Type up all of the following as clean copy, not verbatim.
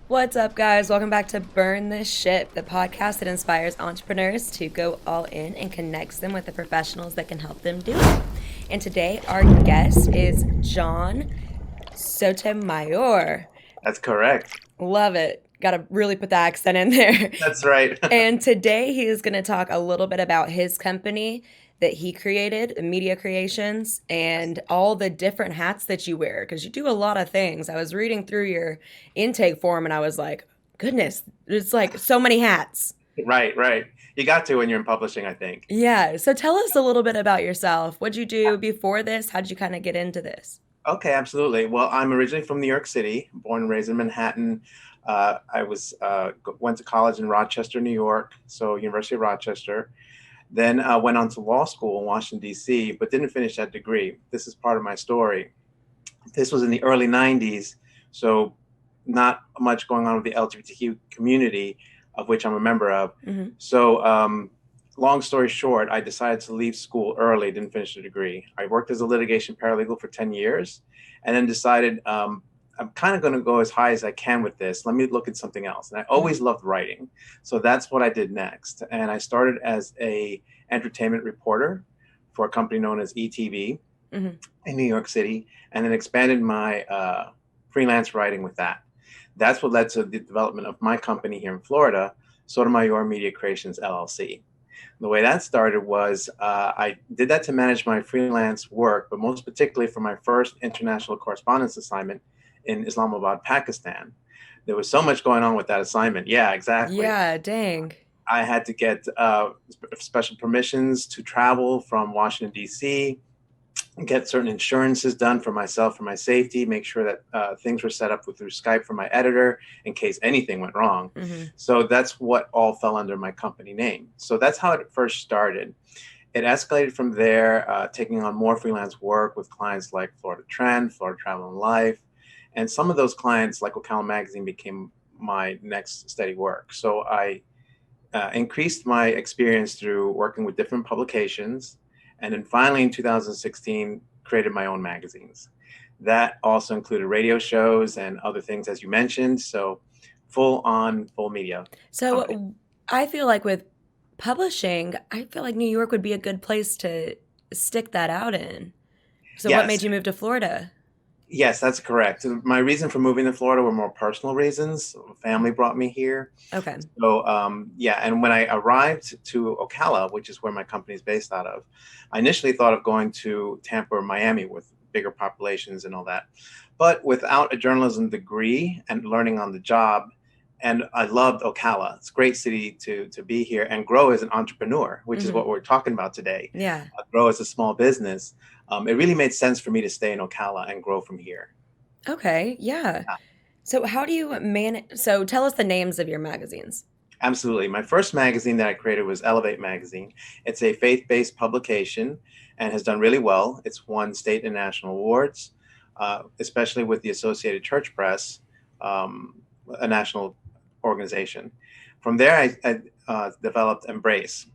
What's up, guys? Welcome back to Burn This Ship, the podcast that inspires entrepreneurs to go all in and connects them with the professionals that can help them do it. And today, our guest is John Sotomayor. That's correct. Love it. Got to really put the accent in there. That's right. And today, he is going to talk a little bit about his company that he created, Media Creations, and all the different hats that you wear because you do a lot of things. I was reading through your intake form and I was like, goodness, it's like so many hats. Right, right. You got to when you're in publishing, I think. Yeah. So tell us a little bit about yourself. What'd you do before this? How'd you kind of get into this? Okay, absolutely. Well, I'm originally from New York City, born and raised in Manhattan. Went to college in Rochester, New York, so University of Rochester. Then went on to law school in Washington, D.C., but didn't finish that degree. This is part of my story. This was in the early 90s, so not much going on with the LGBTQ community, of which I'm a member of. Mm-hmm. So, long story short, I decided to leave school early, didn't finish the degree. I worked as a litigation paralegal for 10 years and then decided I'm kind of going to go as high as I can with this. Let me look at something else. And I always loved writing. So that's what I did next. And I started as a entertainment reporter for a company known as ETV Mm-hmm. in New York City, and then expanded my freelance writing with that. That's what led to the development of my company here in Florida, Sotomayor Media Creations LLC. The way that started was I did that to manage my freelance work, but most particularly for my first international correspondence assignment in Islamabad, Pakistan. There was so much going on with that assignment. Yeah, exactly. Yeah, dang. I had to get special permissions to travel from Washington, D.C., get certain insurances done for myself, for my safety, make sure that things were set up through Skype for my editor in case anything went wrong. Mm-hmm. So that's what all fell under my company name. So that's how it first started. It escalated from there, taking on more freelance work with clients like Florida Trend, Florida Travel and Life. And some of those clients, like Ocala Magazine, became my next steady work. So I increased my experience through working with different publications. And then finally in 2016, created my own magazines. That also included radio shows and other things, as you mentioned. So full media company. So I feel like with publishing, I feel like New York would be a good place to stick that out in. So what made Yes, you move to Florida? yes, that's correct. My reason for moving to Florida were more personal reasons. Family brought me here. Okay. So yeah, and when I arrived to Ocala, which is where my company is based out of, I initially thought of going to Tampa or Miami with bigger populations and all that. But without a journalism degree and learning on the job, and I loved Ocala. It's a great city to be here and grow as an entrepreneur, which is Mm-hmm. what we're talking about today. Yeah. Grow as a small business. It really made sense for me to stay in Ocala and grow from here. Okay. Yeah. So how do you manage? So tell us the names of your magazines. Absolutely. My first magazine that I created was Elevate Magazine. It's a faith-based publication and has done really well. It's won state and national awards, especially with the Associated Church Press, a national organization. From there, I developed Embrace.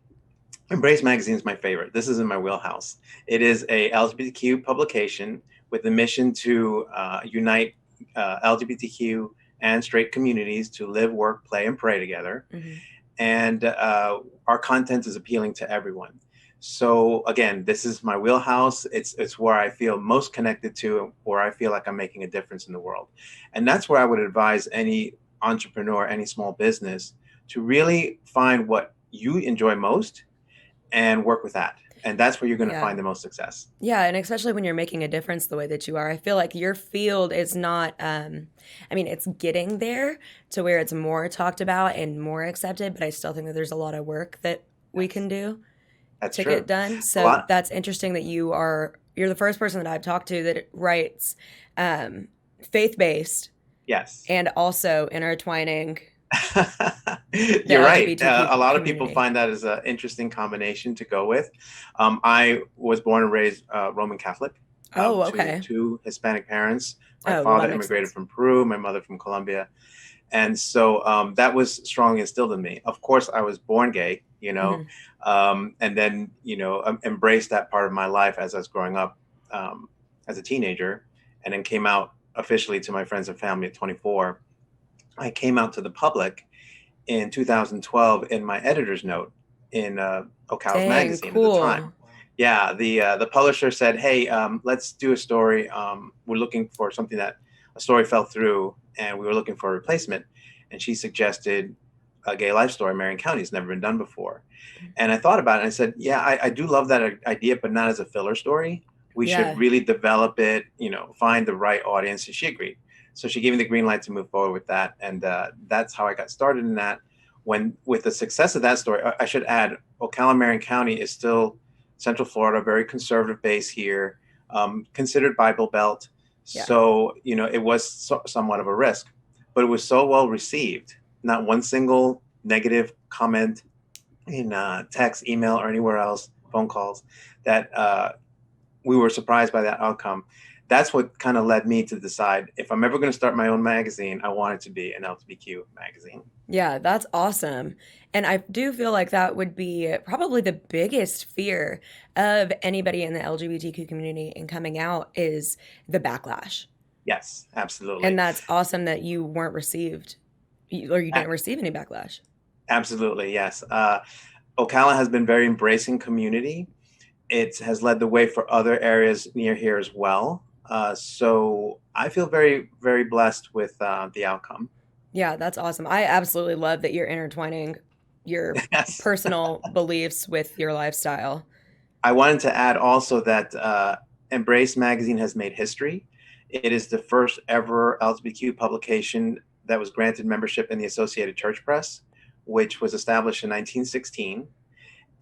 Embrace Magazine is my favorite. This is in my wheelhouse. It is a LGBTQ publication with the mission to unite LGBTQ and straight communities to live, work, play, and pray together. Mm-hmm. And our content is appealing to everyone. So again, this is my wheelhouse. It's where I feel most connected to, where I feel like I'm making a difference in the world. And that's where I would advise any entrepreneur, any small business to really find what you enjoy most and work with that. And that's where you're going to Yeah. find the most success. Yeah, and especially when you're making a difference the way that you are, I feel like your field is not, I mean, it's getting there to where it's more talked about and more accepted, but I still think that there's a lot of work that we That's, can do that's to get true. done. A So lot. that's interesting that you're the first person that I've talked to that writes faith-based Yes. and also intertwining the You're right. LGBTQ A lot of people community. find that as an interesting combination to go with. I was born and raised Roman Catholic Oh, to okay. two Hispanic parents. My Oh, well, father that makes immigrated sense. from Peru, my mother from Colombia. And so that was strongly instilled in me. Of course, I was born gay, Hmm. and then, embraced that part of my life as I was growing up as a teenager, and then came out officially to my friends and family at 24. I came out to the public in 2012 in my editor's note in Ocal's Dang, magazine at the time. cool. Yeah, the publisher said, "Hey, let's do a story. We're looking for something that a story fell through, and we were looking for a replacement." And she suggested a gay life story. Marion County has never been done before, and I thought about it. And I said, "Yeah, I do love that idea, but not as a filler story. We should Yeah. really develop it. Find the right audience." And she agreed. So she gave me the green light to move forward with that, and that's how I got started in that. When with the success of that story, I should add, Ocala, Marion County is still Central Florida, very conservative base here, considered Bible Belt. Yeah. So, it was somewhat of a risk, but it was so well received. Not one single negative comment in text, email, or anywhere else, phone calls, that we were surprised by that outcome. That's what kind of led me to decide if I'm ever going to start my own magazine, I want it to be an LGBTQ magazine. Yeah, that's awesome. And I do feel like that would be probably the biggest fear of anybody in the LGBTQ community in coming out is the backlash. Yes, And absolutely. that's awesome that you weren't received or you A- didn't receive any backlash. Absolutely, yes. Ocala has been very embracing community. It has led the way for other areas near here as well. So I feel very, very blessed with the outcome. Yeah, that's awesome. I absolutely love that you're intertwining your Yes. personal beliefs with your lifestyle. I wanted to add also that Embrace Magazine has made history. It is the first ever LGBTQ publication that was granted membership in the Associated Church Press, which was established in 1916.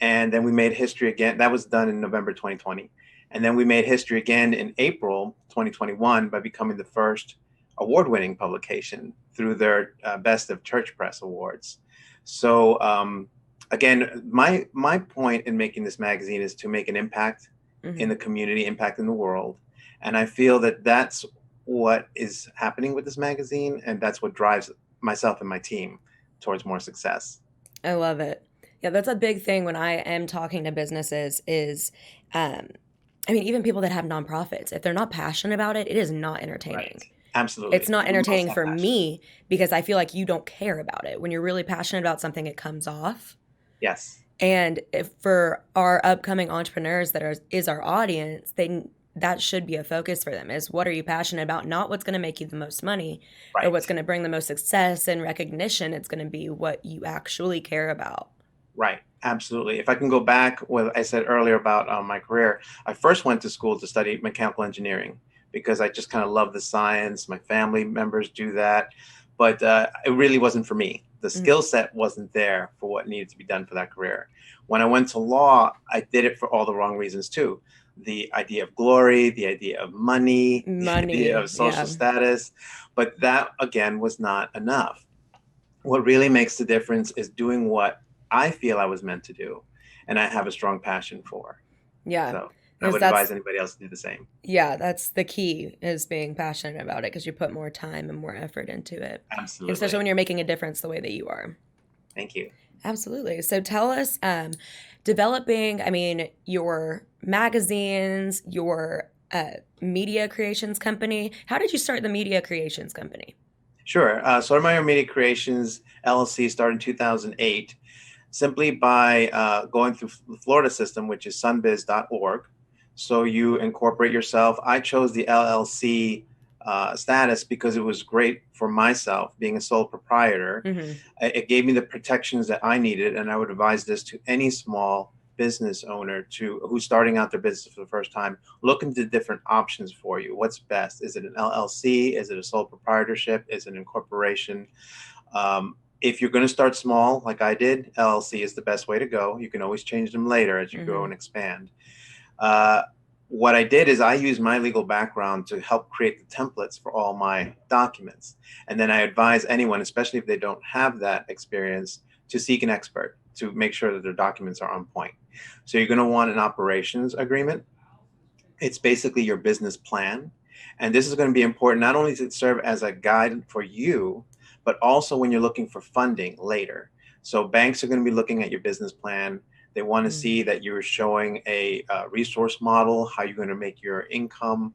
And then we made history again. That was done in November 2020. And then we made history again in April 2021 by becoming the first award-winning publication through their Best of Church Press Awards. So again, my point in making this magazine is to make an impact in Hmm. the community, impact in the world, and I feel that that's what is happening with this magazine, and that's what drives myself and my team towards more success. I love it. Yeah, that's a big thing when I am talking to businesses is um I mean even people that have nonprofits, if they're not passionate about it, it is not Right. entertaining. It's Absolutely. not We must entertaining have for passion. me because I feel like you don't care about it. When you're really passionate about something, it comes off. Yes. And if for our upcoming entrepreneurs is our audience, that should be a focus for them is what are you passionate about? Not what's going to make you the most money or what's Right. going to bring the most success and recognition. It's going to be what you actually care about. Right. Absolutely. If I can go back, what I said earlier about my career, I first went to school to study mechanical engineering because I just kind of love the science. My family members do that, but it really wasn't for me. The skill Mhm. set wasn't there for what needed to be done for that career. When I went to law, I did it for all the wrong reasons too. The idea of glory, the idea of money, the idea Money, of social yeah. status, but that again was not enough. What really makes the difference is doing what I feel I was meant to do and I have a strong passion for. Yeah. So I Because would advise anybody else to do the same. that's the key is being passionate about it because you put more time and more effort into it. And especially when Absolutely. you're making a difference the way that you are. Thank you. Absolutely. So tell us, developing, I mean, your magazines, your media creations company. How did you start the media creations company? Sure. Sotomayor Media Creations LLC started in 2008 simply by going through the Florida system, which is sunbiz.org. So you incorporate yourself. I chose the LLC status because it was great for myself being a sole proprietor. Hmm. It gave me the protections that I needed, and I would advise this to any small business owner to who's starting out their business for the first time. Look into different options for you. What's best? Is it an LLC? Is it a sole proprietorship? Is it an incorporation? If you're going to start small, like I did, LLC is the best way to go. You can always change them later as you grow Hmm. and expand. Uh, what I did is I used my legal background to help create the templates for all my documents. And then I advise anyone, especially if they don't have that experience, to seek an expert to make sure that their documents are on point. So you're going to want an operations agreement. It's basically your business plan. And this is going to be important not only to serve as a guide for you, but also when you're looking for funding later. So banks are going to be looking at your business plan. They want to see Hmm. that you're showing a resource model, how you're going to make your income,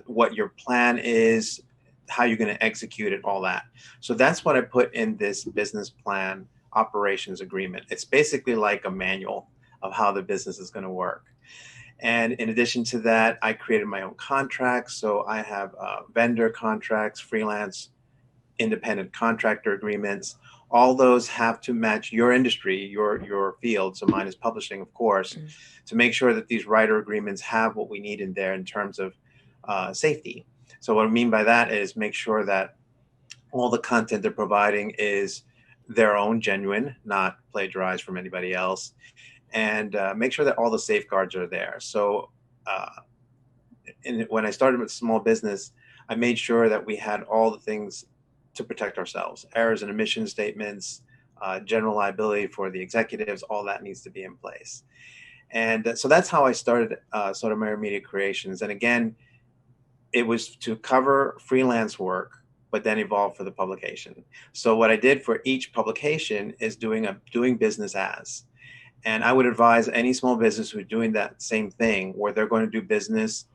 what your plan is. how you're going to execute it, all that. So that's what I put in this business plan operations agreement. It's basically like a manual of how the business is going to work. And in addition to that, I created my own contracts. So I have vendor contracts, freelance, independent contractor agreements. All those have to match your industry, your field. So mine is publishing, of course, Mm. to make sure that these writer agreements have what we need in there in terms of safety. So what I mean by that is make sure that all the content they're providing is their own, genuine, not plagiarized from anybody else, and make sure that all the safeguards are there. So uh, when I started with small business, I made sure that we had all the things to protect ourselves: errors and omission statements, general liability for the executives. All that needs to be in place. And so that's how I started Sotomayor Media Creations. And again, it was to cover freelance work, but then evolve for the publication. So what I did for each publication is doing business as. And I would advise any small business who's doing that same thing, where they're going to do business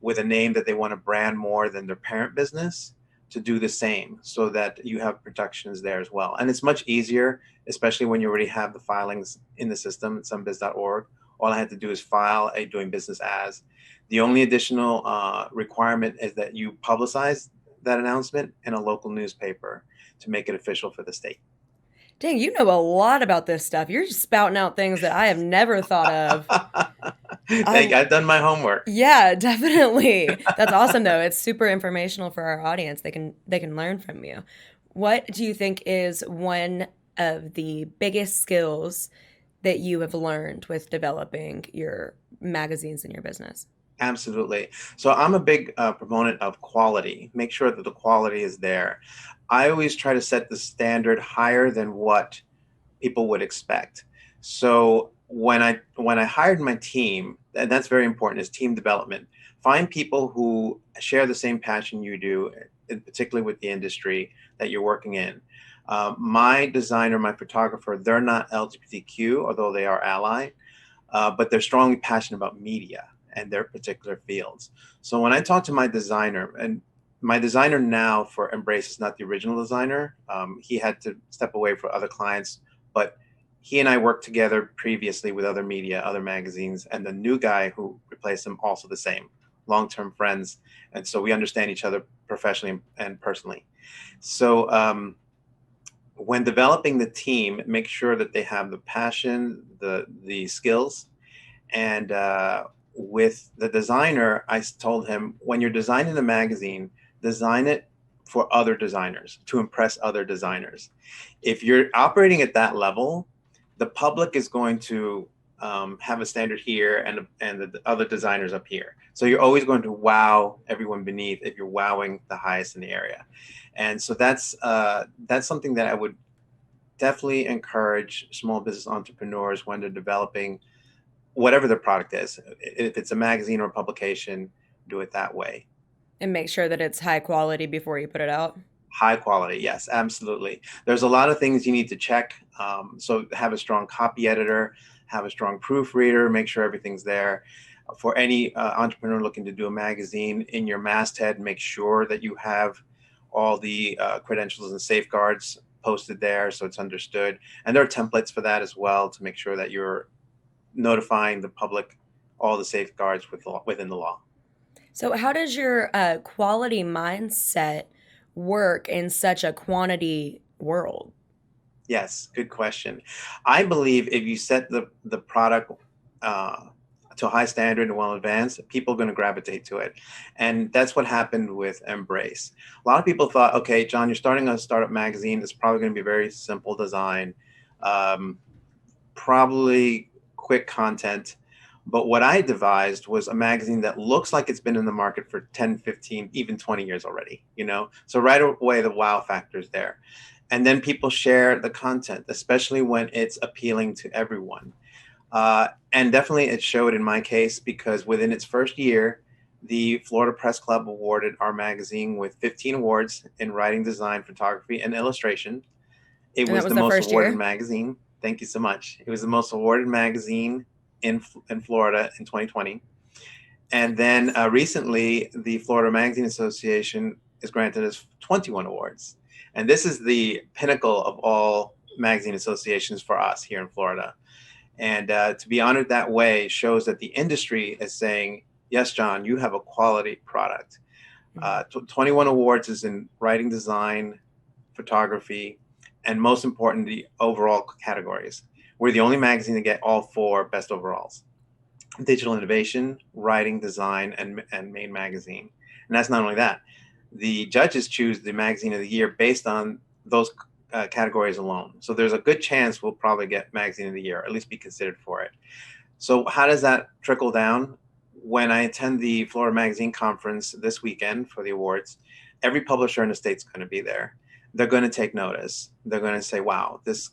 with a name that they want to brand more than their parent business, to do the same so that you have protections there as well. And it's much easier, especially when you already have the filings in the system at somebiz.org. All I had to do is file a doing business as. The only additional requirement is that you publicize that announcement in a local newspaper to make it official for the state. Dang, you know a lot about this stuff. You're just spouting out things that I have never thought of. I I've done my homework. Yeah, definitely. That's awesome though. It's super informational for our audience. They can learn from you. What do you think is one of the biggest skills that you have learned with developing your magazines in your business? Absolutely. So I'm a big proponent of quality. Make sure that the quality is there. I always try to set the standard higher than what people would expect. So when I hired my team, and that's very important, is team development. Find people who share the same passion you do, particularly with the industry that you're working in. My designer, my photographer, they're not LGBTQ, although they are ally, but they're strongly passionate about media and their particular fields. So when I talk to my designer, and my designer now for Embrace is not the original designer. He had to step away for other clients, but he and I worked together previously with other media, other magazines, and the new guy who replaced him, also the same, long-term friends. And so we understand each other professionally and personally. So when developing the team, make sure that they have the passion, the skills, and with the designer, I told him, when you're designing the magazine, design it for other designers, to impress other designers. If you're operating at that level, the public is going to have a standard here, and the other designers up here. So you're always going to wow everyone beneath if you're wowing the highest in the area. And so that's something that I would definitely encourage small business entrepreneurs when they're developing whatever the product is. If it's a magazine or a publication, do it that way. And make sure that it's high quality before you put it out. High quality, yes, absolutely. There's a lot of things you need to check. So have a strong copy editor, have a strong proofreader, make sure everything's there. For any entrepreneur looking to do a magazine, in your masthead, make sure that you have all the credentials and safeguards posted there so it's understood. And there are templates for that as well, to make sure that you're notifying the public all the safeguards within the law. So, how does your quality mindset work in such a quantity world? Yes, good question. I believe if you set the product uh, to a high standard and well advanced, people are going to gravitate to it. And that's what happened with Embrace. A lot of people thought, okay, John, you're starting a startup magazine. It's probably going to be very simple design, um, probably quick content. But what I devised was a magazine that looks like it's been in the market for 10, 15, even 20 years already, you know? So right away, the wow factor is there. And then people share the content, especially when it's appealing to everyone. And definitely it showed in my case, because within its first year, the Florida Press Club awarded our magazine with 15 awards in writing, design, photography, and illustration. It And that was was the the most first awarded year? magazine. Thank you so much. It was the most awarded magazine in Florida in 2020. And then recently, the Florida Magazine Association is granted as 21 awards. And this is the pinnacle of all magazine associations for us here in Florida. And to be honored that way shows that the industry is saying, yes, John, you have a quality product. 21 awards is in writing, design, photography, and most important, the overall categories. We're the only magazine to get all four best overalls: digital innovation, writing, design, and main magazine. And that's not only that. The judges choose the magazine of the year based on those categories alone. So there's a good chance we'll probably get magazine of the year, or at least be considered for it. So how does that trickle down? When I attend the Florida Magazine Conference this weekend for the awards, every publisher in the state's going to be there. They're going to take notice. They're going to say, wow, this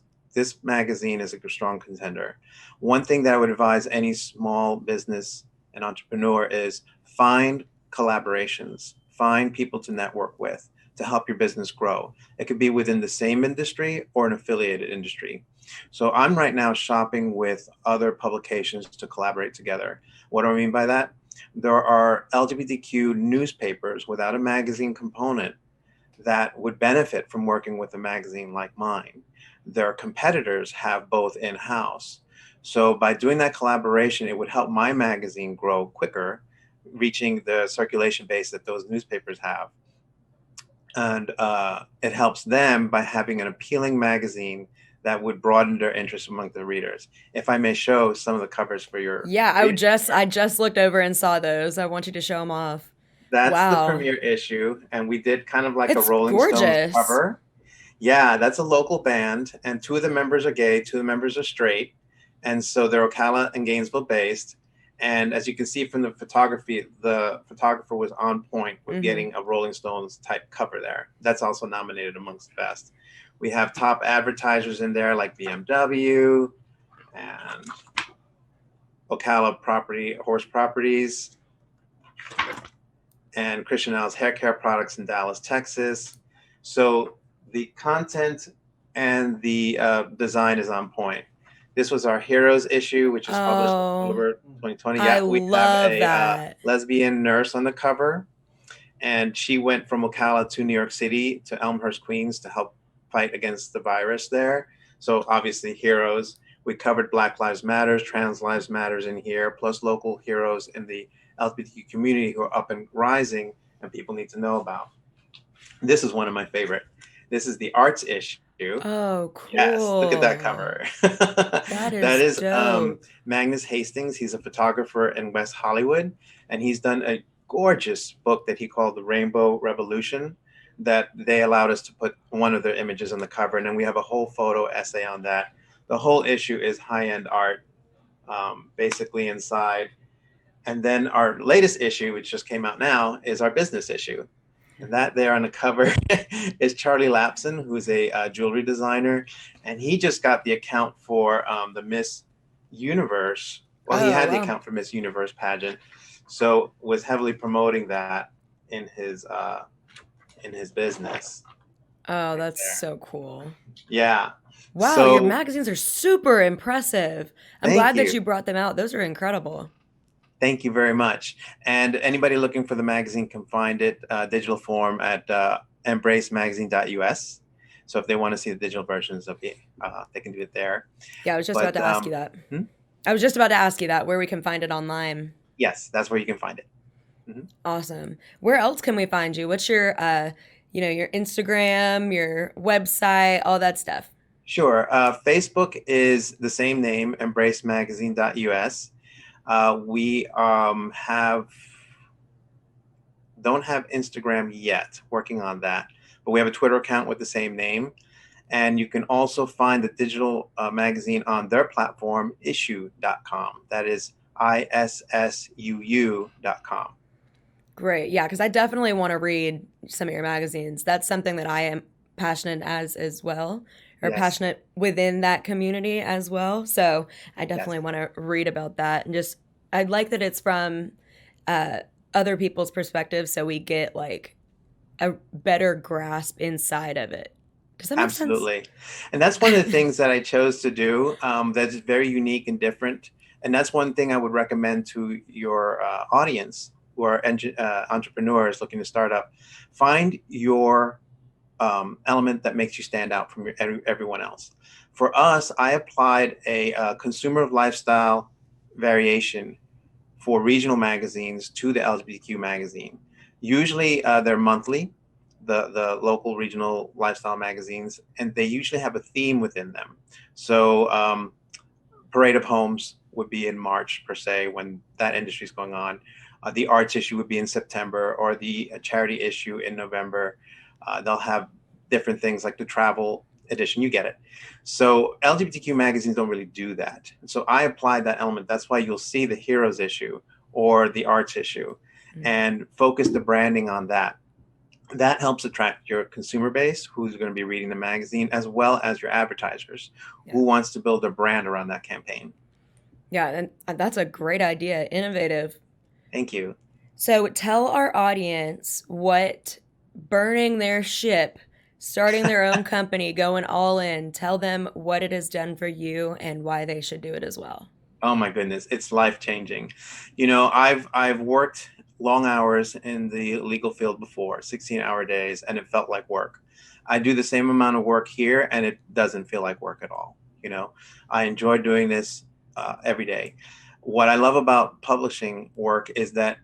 magazine is a strong contender. One thing that I would advise any small business and entrepreneur is find collaborations, find people to network with to help your business grow. It could be within the same industry or an affiliated industry. So I'm right now shopping with other publications to collaborate together. What do I mean by that? There are LGBTQ newspapers without a magazine component that would benefit from working with a magazine like mine. Their competitors have both in-house. So by doing that collaboration, it would help my magazine grow quicker, reaching the circulation base that those newspapers have. And it helps them by having an appealing magazine that would broaden their interest among the readers. If I may show some of the covers for your Yeah, readers here. I just looked over and saw those. I want you to show them off. That's the Wow. premiere issue, and we did kind of like a It's Rolling Stones gorgeous. cover. Yeah, that's a local band, and two of the members are gay, two of the members are straight, and so they're Ocala and Gainesville based. And as you can see from the photography, the photographer was on point with Hmm. getting a Rolling Stones type cover there. That's also nominated amongst the best. We have top advertisers in there like BMW and Ocala Property Horse Properties and Christian Al's hair care products in Dallas, Texas. So the content and the design is on point. This was our Heroes issue, which was published Oh, October 2020. I Yeah, we have love a that. lesbian nurse on the cover, and she went from Ocala to New York City to Elmhurst, Queens to help fight against the virus there. So obviously, heroes. We covered Black Lives Matters, Trans Lives Matters in here, plus local heroes in the LGBTQ community who are up and rising and people need to know about. This is one of my favorite. This is the arts issue. Oh, Yes, look at that cool. cover. That That is is dope. Magnus Hastings. He's a photographer in West Hollywood, and he's done a gorgeous book that he called The Rainbow Revolution that they allowed us to put one of their images on the cover. And then we have a whole photo essay on that. The whole issue is high-end art, basically inside. And then our latest issue, which just came out now, is our business issue. And that there on the cover is Charlie Lapson, who's a jewelry designer. And he just got the account for the Miss Universe. Well, he Oh, had the wow. account for Miss Universe pageant. So was heavily promoting that in his business Oh, right that's there. so cool. Yeah. Wow, your So magazines are super impressive. I'm thank glad that you. you brought them out. Those are incredible. Thank you very much. And anybody looking for the magazine can find it digital form at embracemagazine.us. So if they want to see the digital versions of it, they can do it there. Yeah, I was just about But to ask you that. hmm? I was just about to ask you that, where we can find it online. Yes, that's where you can find it. Mhm. Awesome. Where else can we find you? What's your your Instagram, your website, all that stuff? Sure. Facebook is the same name, embracemagazine.us. We have don't have Instagram yet, working on that, but we have a Twitter account with the same name. And you can also find the digital magazine on their platform, issuu.com. That is ISSUU.com. Great. Yeah, because I definitely want to read some of your magazines. That's something that I am passionate as well, or Yes, passionate within that community as well. So I yes, definitely want to read about that. And just, I'd like that it's from uh, other people's perspective so we get like a better grasp inside of it. Does that make sense? absolutely. And that's one of the things that I chose to do that's very unique and different. And that's one thing I would recommend to your audience who are entrepreneurs looking to start up, find your element that makes you stand out from everyone else. For us, I applied a consumer of lifestyle variation for regional magazines to the LGBTQ magazine. Usually they're monthly, the local regional lifestyle magazines, and they usually have a theme within them. So Parade of Homes would be in March per se when that industry is going on. The arts issue would be in September, or the charity issue in November. They'll have different things like the travel edition. You get it. So LGBTQ magazines don't really do that. And so I applied that element. That's why you'll see the heroes issue or the arts issue, and focus the branding on that. That helps attract your consumer base who's going to be reading the magazine, as well as your advertisers who wants to build their brand around that campaign. Yeah, and that's a great idea. Innovative. Thank you. So tell our audience what burning their ship, starting their own company, going all in, tell them what it has done for you and why they should do it as well. Oh my goodness, it's life changing. I've worked long hours in the legal field before, 16-hour days, and it felt like work. I do the same amount of work here, and it doesn't feel like work at all. I enjoy doing this every day. What I love about publishing work is that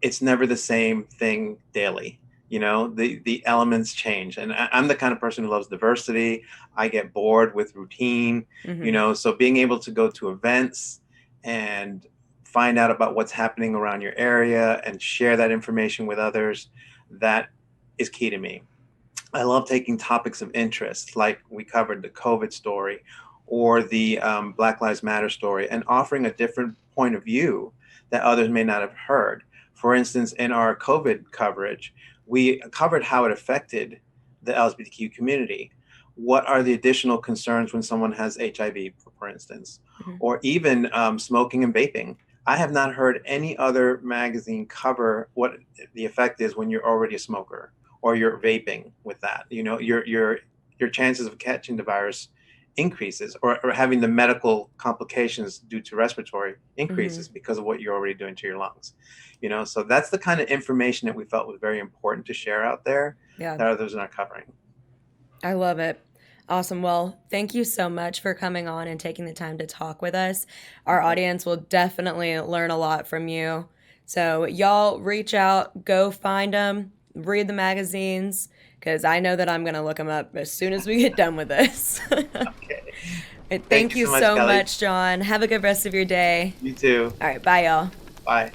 it's never the same thing daily. The elements change, and I'm the kind of person who loves diversity. I get bored with routine. So being able to go to events and find out about what's happening around your area and share that information with others, that is key to me. I love taking topics of interest, like we covered the COVID story or the Black Lives Matter story, and offering a different point of view that others may not have heard. For instance, in our COVID coverage, we covered how it affected the LGBTQ community. What are the additional concerns when someone has HIV, for instance, or even smoking and vaping? I have not heard any other magazine cover what the effect is when you're already a smoker or you're vaping with that. Your chances of catching the virus increases, or having the medical complications due to respiratory increases because of what you're already doing to your lungs. So that's the kind of information that we felt was very important to share out there that others are not covering. I love it. Awesome. Well, thank you so much for coming on and taking the time to talk with us. Our audience will definitely learn a lot from you. So y'all reach out, go find them, read the magazines, because I know that I'm going to look them up as soon as we get done with this. Okay. Thank you so Kellie. much, John. Have a good rest of your day. You too. All right. Bye, y'all. Bye.